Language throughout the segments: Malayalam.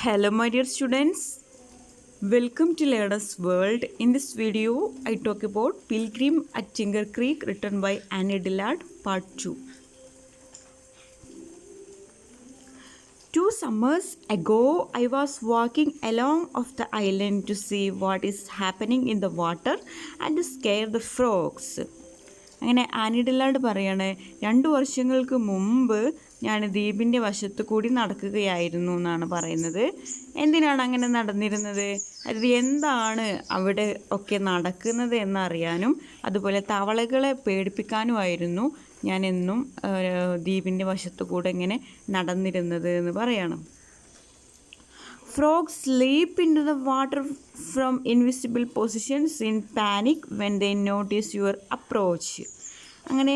Hello my dear students, welcome to Learner's World. In this video, I talk about Pilgrim at Tinker Creek written by Annie Dillard, Part 2. 2 summers ago, I was walking along off the island to see what is happening in the water and to scare the frogs. അങ്ങനെ ആനി ഡില്ലാർഡ് പറയാണ് 2 വർഷങ്ങൾക്ക് മുമ്പ് ഞാൻ ദ്വീപിൻ്റെ വശത്ത് കൂടി നടക്കുകയായിരുന്നു എന്നാണ് പറയുന്നത്. എന്തിനാണ് അങ്ങനെ നടന്നിരുന്നത്, അത് എന്താണ് അവിടെ ഒക്കെ നടക്കുന്നത് എന്നറിയാനും അതുപോലെ തവളകളെ പേടിപ്പിക്കാനുമായിരുന്നു ഞാൻ എന്നും ദ്വീപിൻ്റെ വശത്ത് കൂടെ ഇങ്ങനെ നടന്നിരുന്നത് എന്ന് പറയണം. Frogs leap into the water from invisible positions in panic when they notice your approach. അങ്ങനെ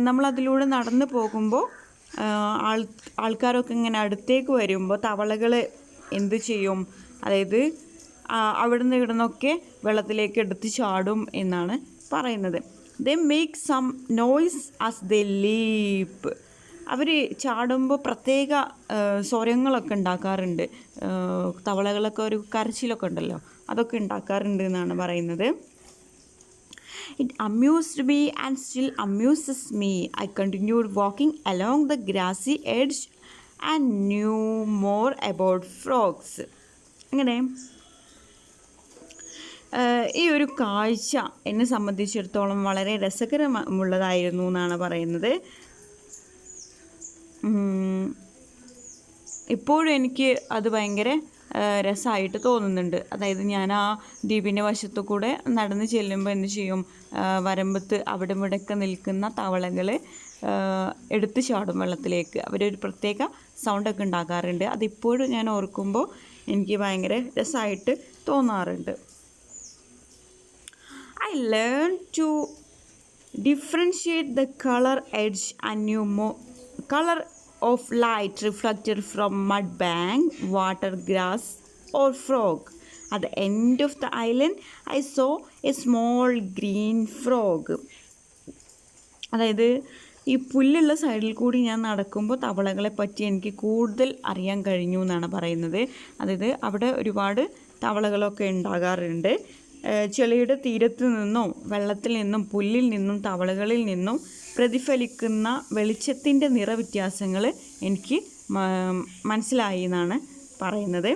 നമ്മളതിലൂടെ നടന്നു പോകുമ്പോൾ ആൾക്കാരൊക്കെ ഇങ്ങനെ അടുത്തേക്ക് വരുമ്പോൾ തവളകൾ എന്ത് ചെയ്യും, അതായത് അവിടുന്ന് ഇവിടുന്നൊക്കെ വെള്ളത്തിലേക്ക് എടുത്ത് ചാടും എന്നാണ് പറയുന്നത്. They make some noise as they leap. അവർ ചാടുമ്പോൾ പ്രത്യേക സ്വരങ്ങളൊക്കെ ഉണ്ടാക്കാറുണ്ട്. തവളകളൊക്കെ ഒരു കരച്ചിലൊക്കെ ഉണ്ടല്ലോ, അതൊക്കെ ഉണ്ടാക്കാറുണ്ട് എന്നാണ് പറയുന്നത്. It amused me and still amuses me. I continued walking along the grassy edge and knew more about frogs. അങ്ങനെ ഈ ഒരു കാഴ്ച എന്നെ സംബന്ധിച്ചിടത്തോളം വളരെ രസകരമുള്ളതായിരുന്നു എന്നാണ് പറയുന്നത്. ഇപ്പോഴും എനിക്ക് അത് ഭയങ്കര രസമായിട്ട് തോന്നുന്നുണ്ട്. അതായത് ഞാൻ ആ ദ്വീപിൻ്റെ വശത്തു കൂടെ നടന്ന് ചെല്ലുമ്പോൾ എന്ത് ചെയ്യും, വരമ്പത്ത് അവിടെ ഇവിടെയൊക്കെ നിൽക്കുന്ന തവളകൾ എടുത്ത് ചാടും വെള്ളത്തിലേക്ക്. അവരൊരു പ്രത്യേക സൗണ്ടൊക്കെ ഉണ്ടാക്കാറുണ്ട്. അതിപ്പോഴും ഞാൻ ഓർക്കുമ്പോൾ എനിക്ക് ഭയങ്കര രസമായിട്ട് തോന്നാറുണ്ട്. I learned to differentiate the color edge and knew more color of light reflected from mud bank, water, grass or frog. At the end of the island, I saw a small green frog. അതായത് ഈ പുല്ലുള്ള സൈഡിൽ കൂടി ഞാൻ നടക്കുമ്പോൾ തവളകളെ പറ്റി എനിക്ക് കൂടുതൽ അറിയാൻ കഴിഞ്ഞു എന്നാണ് പറയുന്നത്. അതായത് അവിടെ ഒരുപാട് തവളകളൊക്കെ ഉണ്ടാകാറുണ്ട്. ചെളിയുടെ തീരത്ത് നിന്നും വെള്ളത്തിൽ നിന്നും പുല്ലിൽ നിന്നും തവളകളിൽ നിന്നും പ്രതിഫലിക്കുന്ന വെളിച്ചത്തിൻ്റെ നിറവ്യത്യാസങ്ങൾ എനിക്ക് മനസ്സിലായി എന്നാണ് പറയുന്നത്.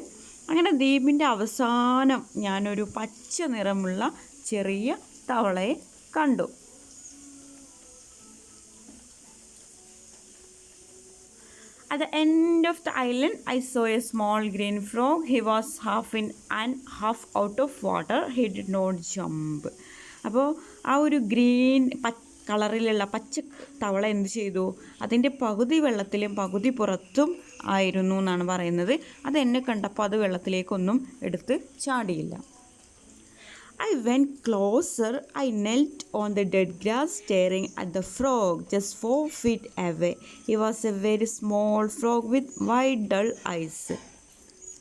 അങ്ങനെ ദ്വീപിൻ്റെ അവസാനം ഞാനൊരു പച്ച നിറമുള്ള ചെറിയ തവളയെ കണ്ടു. At the end of the island, I saw a small green frog. He was half in and half out of water. He did not jump. അപ്പോൾ ആ ഒരു ഗ്രീൻ കളറിലുള്ള പച്ച തവള എന്ത് ചെയ്തു, അതിൻ്റെ പകുതി വെള്ളത്തിലും പകുതി പുറത്തും ആയിരുന്നു എന്നാണ് പറയുന്നത്. അതെന്നെ കണ്ടപ്പോൾ അത് വെള്ളത്തിലേക്കൊന്നും എടുത്ത് ചാടിയില്ല. I went closer. I knelt on the dead grass staring at the frog just 4 feet away. He was a very small frog with wide dull eyes.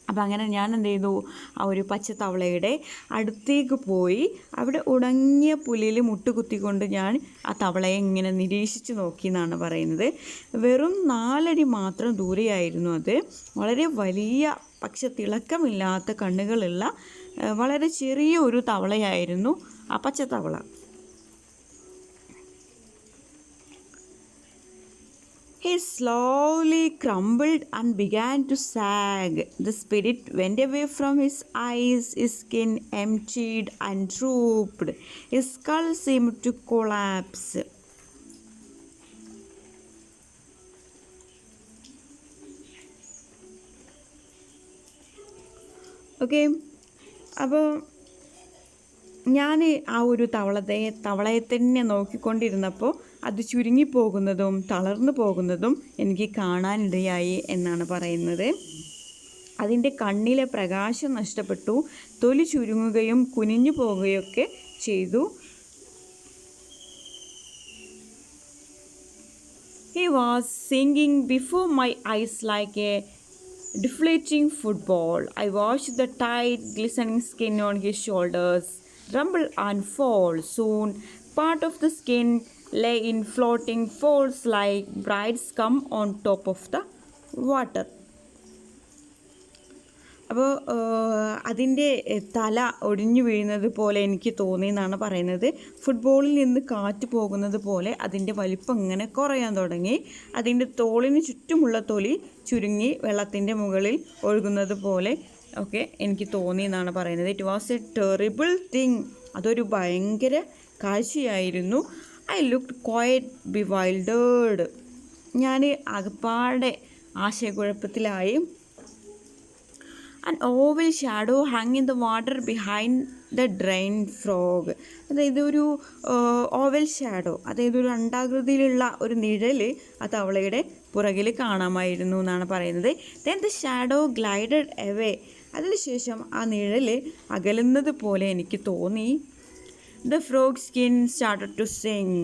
അപ്പം അങ്ങനെ ഞാൻ എന്ത് ചെയ്തു, ആ ഒരു പച്ച തവളയുടെ അടുത്തേക്ക് പോയി അവിടെ ഉണങ്ങിയ പുല്ലിൽ മുട്ടുകുത്തിക്കൊണ്ട് ഞാൻ ആ തവളയെ ഇങ്ങനെ നിരീക്ഷിച്ച് നോക്കി എന്നാണ് പറയുന്നത്. വെറും 4 അടി മാത്രം ദൂരെയായിരുന്നു അത്. വളരെ വലിയ പക്ഷെ തിളക്കമില്ലാത്ത കണ്ണുകളുള്ള വളരെ ചെറിയ ഒരു തവളയായിരുന്നു ആ പച്ച തവള. He slowly crumbled and began to sag. The spirit went away from his eyes. His skin emptied and drooped. His skull seemed to collapse. Okay, അപ്പോൾ ഞാൻ ആ ഒരു തവളയെ തന്നെ നോക്കിക്കൊണ്ടിരുന്നപ്പോൾ അത് ചുരുങ്ങിപ്പോകുന്നതും തളർന്നു പോകുന്നതും എനിക്ക് കാണാനിടയായി എന്നാണ് പറയുന്നത്. അതിൻ്റെ കണ്ണിലെ പ്രകാശം നഷ്ടപ്പെട്ടു, തൊലി ചുരുങ്ങുകയും കുനിഞ്ഞു പോകുകയൊക്കെ ചെയ്തു. He was singing before my eyes like a deflating football. I watched the tight, glistening skin on his shoulders rumble and fall. Soon, part of the skin lay in floating folds like bright scum on top of the water. അപ്പോൾ അതിൻ്റെ തല ഒടിഞ്ഞു വീഴുന്നത് പോലെ എനിക്ക് തോന്നി എന്നാണ് പറയുന്നത്. ഫുട്ബോളിൽ നിന്ന് കാറ്റ് പോകുന്നത് പോലെ അതിൻ്റെ വലിപ്പം ഇങ്ങനെ കുറയാൻ തുടങ്ങി. അതിൻ്റെ തോളിന് ചുറ്റുമുള്ള തൊലി ചുരുങ്ങി വെള്ളത്തിൻ്റെ മുകളിൽ ഒഴുകുന്നത് പോലെ ഒക്കെ എനിക്ക് തോന്നി എന്നാണ് പറയുന്നത്. It was a terrible thing. അതൊരു ഭയങ്കര കാഴ്ചയായിരുന്നു. I looked quite bewildered. ഞാൻ അകപ്പാടെ ആശയക്കുഴപ്പത്തിലായി. An oval shadow hung in the water behind the drained frog. അതായത് ഒരു ഓവൽ ഷാഡോ, അതായത് ഒരു അണ്ഡാകൃതിയിലുള്ള ഒരു നിഴൽ ആ തവളയുടെ പുറകിൽ കാണാമായിരുന്നു എന്നാണ് പറയുന്നത്. Then the shadow glided away. അതിനുശേഷം ആ നിഴൽ അകലുന്നത് പോലെ എനിക്ക് തോന്നി. The frog skin started to sink.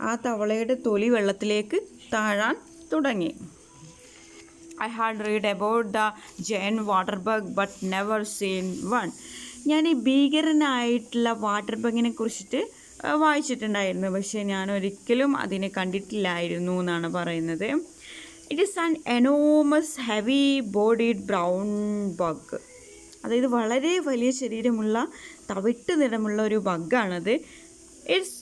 ആ തവളയുടെ തൊലി വെള്ളത്തിലേക്ക് താഴാൻ തുടങ്ങി. I had read about the giant water bug but never seen one. ഞാൻ ഈ ഭീകരനായിട്ടുള്ള വാട്ടർ ബഗിനെ കുറിച്ചിട്ട് വായിച്ചിട്ടുണ്ടായിരുന്നു, പക്ഷേ ഞാൻ ഒരിക്കലും അതിനെ കണ്ടിട്ടില്ലായിരുന്നു എന്നാണ് പറയുന്നത്. It is an enormous heavy bodied brown bug. അതായത് വളരെ വലിയ ശരീരമുള്ള തവിട്ട് നിറമുള്ള ഒരു ബഗ്ഗാണത്. Its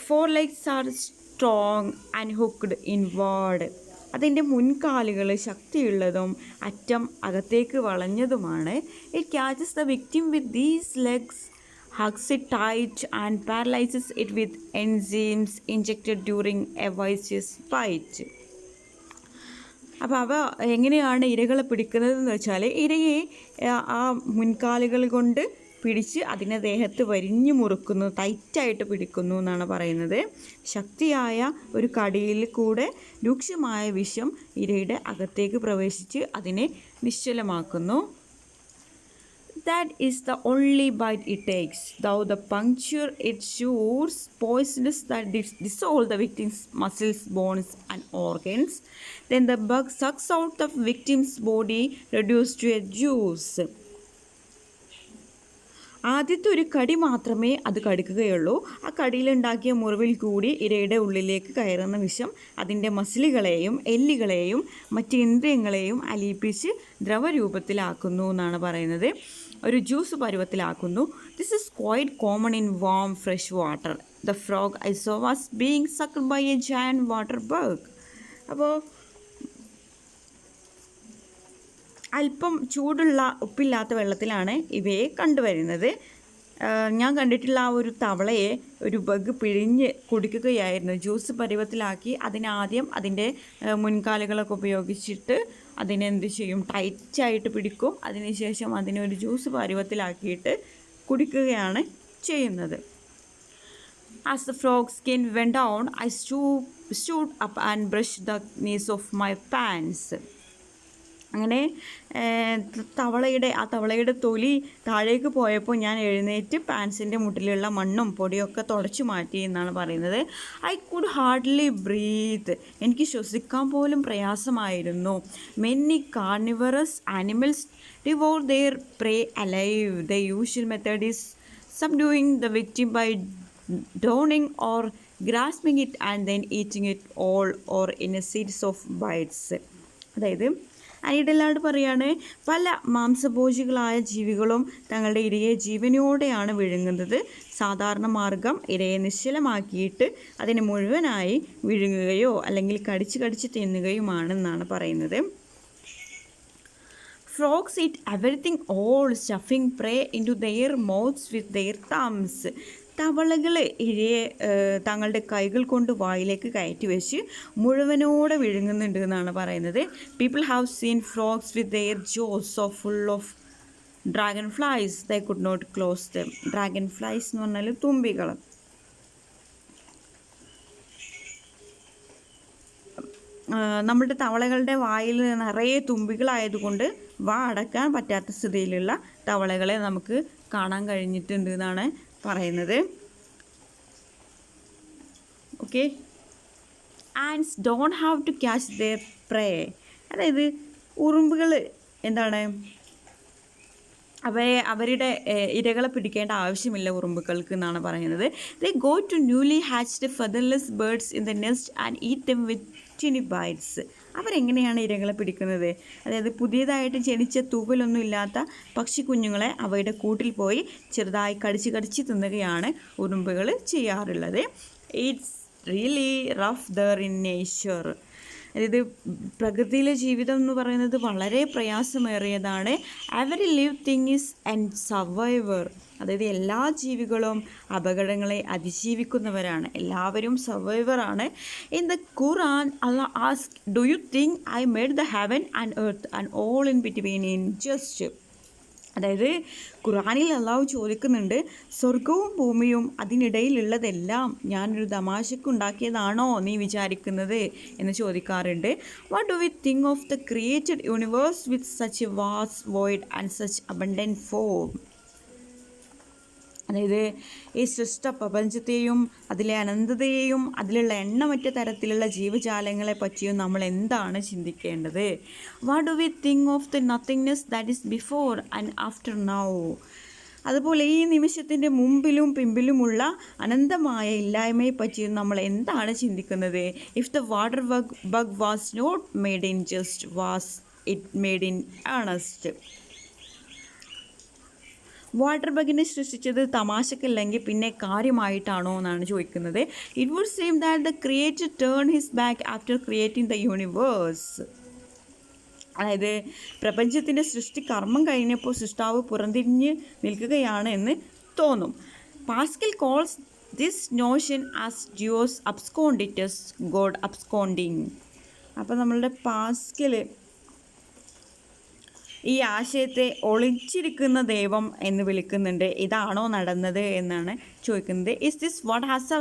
4 legs are strong and hooked inward. അതിൻ്റെ മുൻകാലുകൾ ശക്തിയുള്ളതും അറ്റം അകത്തേക്ക് വളഞ്ഞതുമാണ്. It catches the victim with these legs, hugs it tight and paralyzes it with enzymes injected during a vicious bite. അപ്പോൾ അവ എങ്ങനെയാണ് ഇരകളെ പിടിക്കുന്നതെന്ന് വെച്ചാൽ, ഇരയെ ആ മുൻകാലുകൾ കൊണ്ട് പിടിച്ച് അതിനെ ദേഹത്ത് വരിഞ്ഞു മുറുക്കുന്നു, ടൈറ്റായിട്ട് പിടിക്കുന്നു എന്നാണ് പറയുന്നത്. ശക്തിയായ ഒരു കടിയിൽ കൂടെ രൂക്ഷമായ വിഷം ഇരയുടെ അകത്തേക്ക് പ്രവേശിച്ച് അതിനെ നിശ്ചലമാക്കുന്നു. That is the only bite it takes, though the puncture it shoots poisons that dissolve the victim's muscles, bones and organs. Then the bug sucks out the victim's body reduced to a juice. ആദ്യത്തെ ഒരു കടി മാത്രമേ അത് കടിക്കുകയുള്ളൂ. ആ കടിയിലുണ്ടാക്കിയ മുറിവിൽ കൂടി ഇരയുടെ ഉള്ളിലേക്ക് കയറുന്ന വിഷം അതിൻ്റെ മസിലുകളെയും എല്ലുകളെയും മറ്റ് ഇന്ദ്രിയങ്ങളെയും അലിയിപ്പിച്ച് ദ്രവരൂപത്തിലാക്കുന്നു എന്നാണ് പറയുന്നത്. ഒരു ജ്യൂസ് പരുവത്തിലാക്കുന്നു. This is quite common in warm fresh water. The frog I saw was being sucked by a giant water bug. അപ്പോൾ അല്പം ചൂടുള്ള ഉപ്പില്ലാത്ത വെള്ളത്തിലാണ് ഇവയെ കണ്ടുവരുന്നത്. ഞാൻ കണ്ടിട്ടുള്ള ആ ഒരു തവളയെ ഒരു ബഗ് പിഴിഞ്ഞ് കുടിക്കുകയായിരുന്നു. ജ്യൂസ് പരുവത്തിലാക്കി അതിനാദ്യം അതിൻ്റെ മുൻകാലുകളൊക്കെ ഉപയോഗിച്ചിട്ട് അതിനെന്ത് ചെയ്യും, ടൈറ്റായിട്ട് പിടിക്കും. അതിനുശേഷം അതിനൊരു ജ്യൂസ് പരുവത്തിലാക്കിയിട്ട് കുടിക്കുകയാണ് ചെയ്യുന്നത്. As the frog skin went down, I stood up and brushed the knees of my pants. അങ്ങനെ തവളയുടെ തൊലി താഴേക്ക് പോയപ്പോൾ ഞാൻ എഴുന്നേറ്റ് പാൻസിൻ്റെ മുട്ടിലുള്ള മണ്ണും പൊടിയൊക്കെ തുടച്ചു മാറ്റി എന്നാണ് പറയുന്നത്. I could hardly breathe. എനിക്ക് ശ്വസിക്കാൻ പോലും പ്രയാസമായിരുന്നു. Many carnivorous animals devour their prey alive. The usual method is subduing the victim by drowning or grasping it and then eating it all or in a series of bites. അതായത് അനിഡലാട് പറയാണ്, പല മാംസഭോജികളായ ജീവികളും തങ്ങളുടെ ഇരയെ ജീവനോടെയാണ് വിഴുങ്ങുന്നത്. സാധാരണ മാർഗം ഇരയെ നിശ്ചലമാക്കിയിട്ട് അതിനെ മുഴുവനായി വിഴുങ്ങുകയോ അല്ലെങ്കിൽ കടിച്ച് തിന്നുകയുമാണെന്നാണ് പറയുന്നത്. Frogs eat everything, all stuffing prey into their mouths with their thumbs. തവളകൾ ഇരയെ തങ്ങളുടെ കൈകൾ കൊണ്ട് വായിലേക്ക് കയറ്റി വെച്ച് മുഴുവനോടെ വിഴുങ്ങുന്നുണ്ട് എന്നാണ് പറയുന്നത്. People have seen frogs with their jaws so full of dragonflies they could not close them. Dragonflies എന്ന് പറഞ്ഞാൽ തുമ്പികൾ. നമ്മുടെ തവളകളുടെ വായിൽ നിറയെ തുമ്പികളായതുകൊണ്ട് വാ അടക്കാൻ പറ്റാത്ത സ്ഥിതിയിലുള്ള തവളകളെ നമുക്ക് കാണാൻ കഴിഞ്ഞിട്ടുണ്ട് എന്നാണ് പറയുന്നത്. Okay, ants don't have to catch their prey. അതായത് ഉറുമ്പുകൾ എന്താണ്, അവരുടെ ഇരകളെ പിടിക്കേണ്ട ആവശ്യമില്ല ഉറുമ്പുകൾക്ക് എന്നാണ് പറയുന്നത്. They go to newly hatched featherless birds in the nest and eat them with tiny bites. അവരെങ്ങനെയാണ് ഇരകളെ പിടിക്കുന്നത്? അതായത് പുതിയതായിട്ട് ജനിച്ച തൂവലൊന്നും ഇല്ലാത്ത പക്ഷിക്കുഞ്ഞുങ്ങളെ അവയുടെ കൂട്ടിൽ പോയി ചെറുതായി കടിച്ച് തിന്നുകയാണ് ഉറുമ്പുകൾ ചെയ്യാറുള്ളത്. It's really rough there in nature. അതായത് പ്രകൃതിയിലെ ജീവിതം എന്ന് പറയുന്നത് വളരെ പ്രയാസമേറിയതാണ്. എവരി ലിവ് തിങ് ഈസ് ആൻഡ് സർവൈവർ. അതായത് എല്ലാ ജീവികളും അപകടങ്ങളെ അതിജീവിക്കുന്നവരാണ്, എല്ലാവരും സർവൈവറാണ്. In the Quran Allah ask, do you think I made the heaven and earth and all in between in jest. അതായത് ഖുർആനിൽ അള്ളാഹു ചോദിക്കുന്നുണ്ട്, സ്വർഗവും ഭൂമിയും അതിനിടയിലുള്ളതെല്ലാം ഞാനൊരു തമാശക്കുണ്ടാക്കിയതാണോ നീ വിചാരിക്കുന്നത് എന്ന് ചോദിക്കാറുണ്ട്. What do we think of the created universe with such a vast void and such abundant form. അതായത് ഈ സൃഷ്ട പ്രപഞ്ചത്തെയും അതിലെ അനന്തതയെയും അതിലുള്ള എണ്ണമറ്റ തരത്തിലുള്ള ജീവജാലങ്ങളെ പറ്റിയും നമ്മൾ എന്താണ് ചിന്തിക്കേണ്ടത്? What do we think of the nothingness that is before and after now. അതുപോലെ ഈ നിമിഷത്തിൻ്റെ മുമ്പിലും പിമ്പിലുമുള്ള അനന്തമായ ഇല്ലായ്മയെ പറ്റിയും നമ്മൾ എന്താണ് ചിന്തിക്കുന്നത്? If the water bug was not made in jest, was it made in earnest. Water ബഗിനെ സൃഷ്ടിച്ചത് തമാശക്കല്ലെങ്കിൽ പിന്നെ കാര്യമായിട്ടാണോ എന്നാണ് ചോദിക്കുന്നത്. It would seem that the creator turn his back after creating the universe. അതായത് പ്രപഞ്ചത്തിൻ്റെ സൃഷ്ടി കർമ്മം കഴിഞ്ഞപ്പോൾ സൃഷ്ടാവ് പുറംതിരിഞ്ഞ് നിൽക്കുകയാണ് എന്ന് തോന്നും. Pascal calls this notion as deus absconditus, God absconding. അപ്പോൾ നമ്മളുടെ പാസ്കൽ ഈ ആശയത്തെ ഒളിച്ചിരിക്കുന്ന ദൈവം എന്ന് വിളിക്കുന്നുണ്ട്. ഇതാണോ നടന്നത് എന്നാണ് ചോദിക്കുന്നത്. Is this what has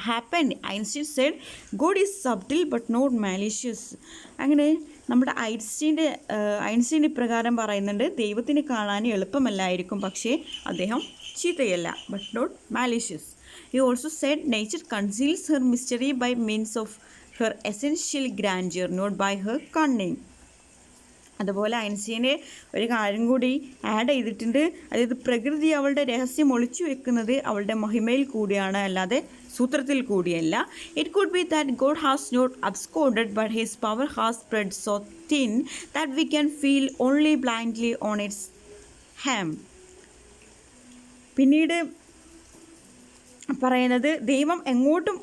happened? Einstein said God is subtle but not malicious. അങ്ങനെ നമ്മുടെ ഐൻസ്റ്റീൻ ഇപ്രകാരം പറയുന്നുണ്ട്, ദൈവത്തിന് കാണാൻ എളുപ്പമല്ലായിരിക്കും, പക്ഷേ അദ്ദേഹം ചീത്തയല്ല, but not malicious. He also said nature conceals her mystery by means of her essential grandeur, not by her cunning. അതുപോലെ ഐൻസ്റ്റീന് ഒരു കാര്യം കൂടി ആഡ് ചെയ്തിട്ടുണ്ട്. അതായത് പ്രകൃതി അവളുടെ രഹസ്യം ഒളിച്ചു വെക്കുന്നത് അവളുടെ മഹിമയിൽ കൂടിയാണ്, അല്ലാതെ സൂത്രത്തിൽ കൂടിയല്ല. It could be that God has not absconded but his power has spread so thin that we can feel only blindly on its hem. പിന്നീട് പറയുന്നത് ദൈവം എങ്ങോട്ടും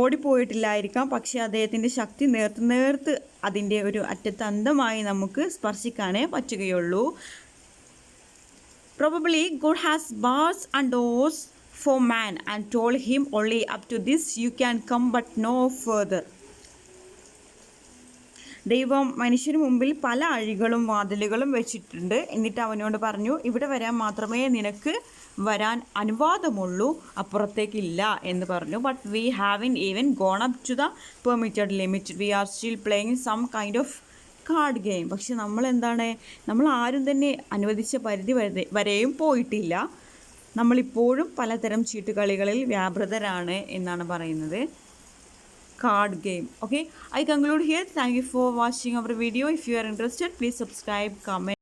ഓടിപ്പോയിട്ടില്ലായിരിക്കാം, പക്ഷേ അദ്ദേഹത്തിൻ്റെ ശക്തി നേർത്ത് അതിൻ്റെ ഒരു അറ്റത്ത് അന്തമായി നമുക്ക് സ്പർശിക്കാനേ പറ്റുകയുള്ളൂ. Probably God has bars and doors for man and told him only up to this you can come but no further. ദൈവം മനുഷ്യന് മുമ്പിൽ പല അഴികളും വാതിലുകളും വെച്ചിട്ടുണ്ട്. എന്നിട്ട് അവനോട് പറഞ്ഞു, ഇവിടെ വരാൻ മാത്രമേ നിനക്ക് വരാൻ അനുവാദമുള്ളൂ, അപ്പുറത്തേക്കില്ല എന്ന് പറഞ്ഞു. But we haven't even gone up to the permitted limit, we are still playing some kind of card game. പക്ഷെ നമ്മൾ ആരും തന്നെ അനുവദിച്ച പരിധി വരെയും പോയിട്ടില്ല. നമ്മളിപ്പോഴും പലതരം ചീട്ടുകളികളിൽ വ്യാപൃതരാണ് എന്നാണ് പറയുന്നത്. Card game. Okay, I conclude here. Thank you for watching our video. If you are interested, please subscribe, comment.